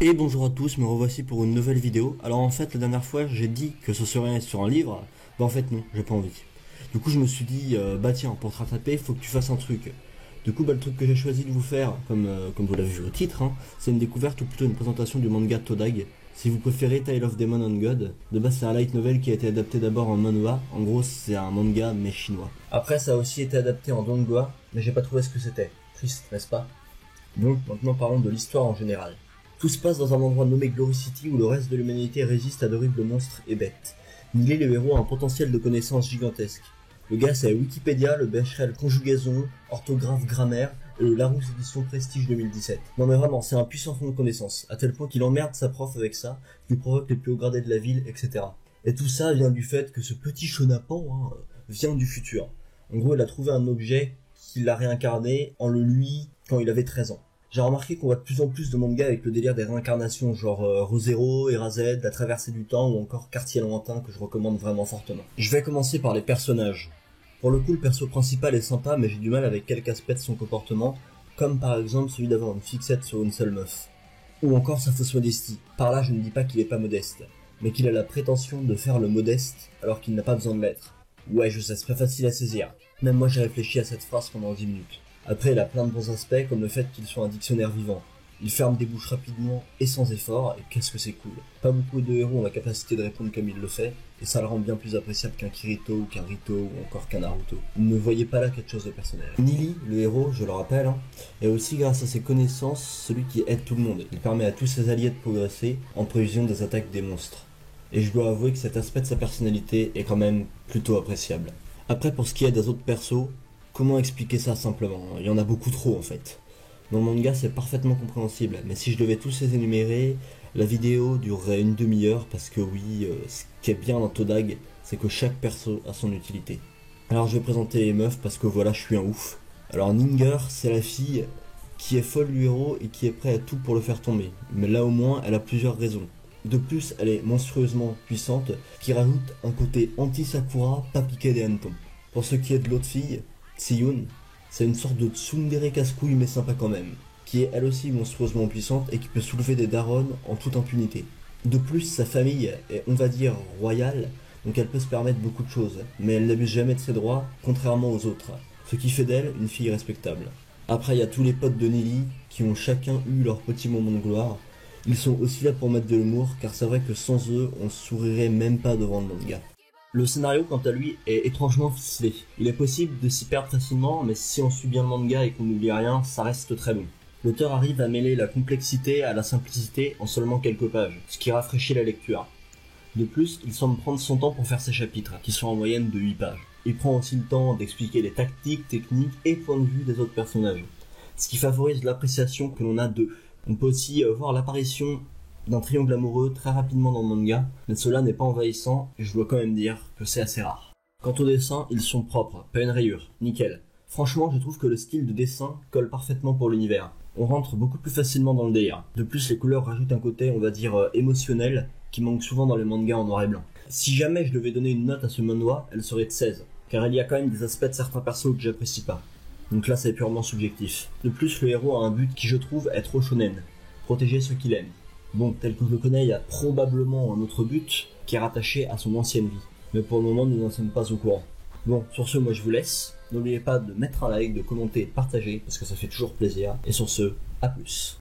Et bonjour à tous, me revoici pour une nouvelle vidéo. Alors en fait la dernière fois j'ai dit que ce serait sur un livre, bah en fait non, j'ai pas envie. Du coup je me suis dit, bah tiens, pour te rattraper, faut que tu fasses un truc. Du coup le truc que j'ai choisi de vous faire, comme vous l'avez vu au titre, c'est une découverte ou plutôt une présentation du manga Todag. Si vous préférez Tale of Demon and God, de base c'est un light novel qui a été adapté d'abord en manhwa, en gros c'est un manga mais chinois. Après ça a aussi été adapté en donghua, mais j'ai pas trouvé ce que c'était. Triste, n'est-ce pas? Donc maintenant parlons de l'histoire en général. Tout se passe dans un endroit nommé Glory City où le reste de l'humanité résiste à d'horribles monstres et bêtes. Nili, le héros, a un potentiel de connaissances gigantesque. Le gars c'est Wikipédia, le Becherel conjugaison, orthographe, grammaire et le Larousse édition Prestige 2017. Non mais vraiment, c'est un puissant fond de connaissances, à tel point qu'il emmerde sa prof avec ça, qui provoque les plus hauts gradés de la ville, etc. Et tout ça vient du fait que ce petit chenapan vient du futur. En gros, il a trouvé un objet qu'il a réincarné en le lui quand il avait 13 ans. J'ai remarqué qu'on voit de plus en plus de mangas avec le délire des réincarnations, genre Re:Zero, Erased, La Traversée du Temps ou encore Quartier Lointain que je recommande vraiment fortement. Je vais commencer par les personnages. Pour le coup, le perso principal est sympa, mais j'ai du mal avec quelques aspects de son comportement, comme par exemple celui d'avoir une fixette sur une seule meuf. Ou encore sa fausse modestie. Par là, je ne dis pas qu'il est pas modeste, mais qu'il a la prétention de faire le modeste alors qu'il n'a pas besoin de l'être. Ouais, je sais, c'est pas facile à saisir. Même moi j'ai réfléchi à cette phrase pendant 10 minutes. Après, il a plein de bons aspects, comme le fait qu'il soit un dictionnaire vivant. Il ferme des bouches rapidement et sans effort, et qu'est-ce que c'est cool. Pas beaucoup de héros ont la capacité de répondre comme il le fait, et ça le rend bien plus appréciable qu'un Kirito ou qu'un Rito ou encore qu'un Naruto. Ne voyez pas là quelque chose de personnel. Nili, le héros, je le rappelle, est aussi grâce à ses connaissances celui qui aide tout le monde. Il permet à tous ses alliés de progresser en prévision des attaques des monstres. Et je dois avouer que cet aspect de sa personnalité est quand même plutôt appréciable. Après, pour ce qui est des autres persos, comment expliquer ça simplement? Il y en a beaucoup trop en fait. Dans le manga c'est parfaitement compréhensible, mais si je devais tous les énumérer, la vidéo durerait une demi-heure parce que oui, ce qui est bien dans Todag, c'est que chaque perso a son utilité. Alors je vais présenter les meufs parce que voilà, je suis un ouf. Alors Ninger, c'est la fille qui est folle du héros et qui est prête à tout pour le faire tomber. Mais là au moins, elle a plusieurs raisons. De plus, elle est monstrueusement puissante, qui rajoute un côté anti-Sakura, pas piqué des hannetons. Pour ce qui est de l'autre fille, Tsiyun, c'est une sorte de tsundere casse-couille mais sympa quand même, qui est elle aussi monstrueusement puissante et qui peut soulever des darons en toute impunité. De plus, sa famille est, on va dire, royale, donc elle peut se permettre beaucoup de choses, mais elle n'abuse jamais de ses droits, contrairement aux autres, ce qui fait d'elle une fille respectable. Après, il y a tous les potes de Nili, qui ont chacun eu leur petit moment de gloire. Ils sont aussi là pour mettre de l'humour, car c'est vrai que sans eux, on sourirait même pas devant le manga. Le scénario, quant à lui, est étrangement ficelé. Il est possible de s'y perdre facilement, mais si on suit bien le manga et qu'on n'oublie rien, ça reste très bon. L'auteur arrive à mêler la complexité à la simplicité en seulement quelques pages, ce qui rafraîchit la lecture. De plus, il semble prendre son temps pour faire ses chapitres, qui sont en moyenne de 8 pages. Il prend aussi le temps d'expliquer les tactiques, techniques et points de vue des autres personnages, ce qui favorise l'appréciation que l'on a d'eux. On peut aussi voir l'apparition d'un triangle amoureux très rapidement dans le manga, mais cela n'est pas envahissant et je dois quand même dire que c'est assez rare. Quant aux dessins, ils sont propres, pas une rayure, nickel. Franchement, je trouve que le style de dessin colle parfaitement pour l'univers. On rentre beaucoup plus facilement dans le délire. De plus, les couleurs rajoutent un côté, on va dire, émotionnel, qui manque souvent dans les mangas en noir et blanc. Si jamais je devais donner une note à ce manhwa, elle serait de 16, car il y a quand même des aspects de certains persos que j'apprécie pas. Donc là, c'est purement subjectif. De plus, le héros a un but qui, je trouve, est trop shonen. Protéger ceux qu'il aime. Bon, tel que je le connais, il y a probablement un autre but qui est rattaché à son ancienne vie. Mais pour le moment, nous n'en sommes pas au courant. Bon, sur ce, moi je vous laisse. N'oubliez pas de mettre un like, de commenter et de partager, parce que ça fait toujours plaisir. Et sur ce, à plus.